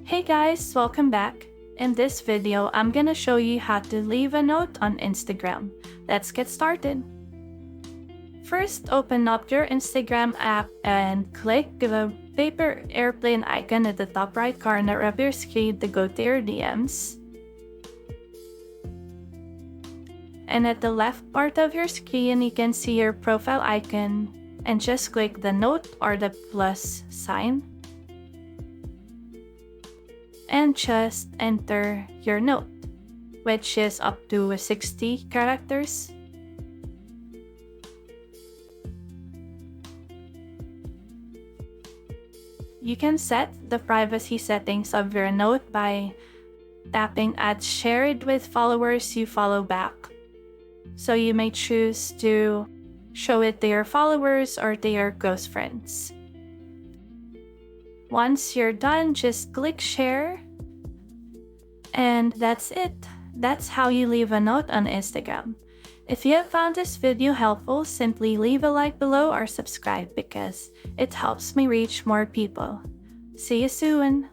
Hey guys, welcome back. In this video, I'm gonna show you how to leave a note on Instagram. Let's get started. First, open up your Instagram app and click the paper airplane icon at the top right corner of your screen to go to your DMs. And at the left part of your screen, you can see your profile icon and just click the note or the plus sign. And just enter your note, which is up to 60 characters. You can set the privacy settings of your note by tapping at share it with followers you follow back. So you may choose to show it to your followers or to your close friends. Once you're done, just click share. And that's it. That's how you leave a note on Instagram. If you have found this video helpful, simply leave a like below or subscribe because it helps me reach more people. See you soon!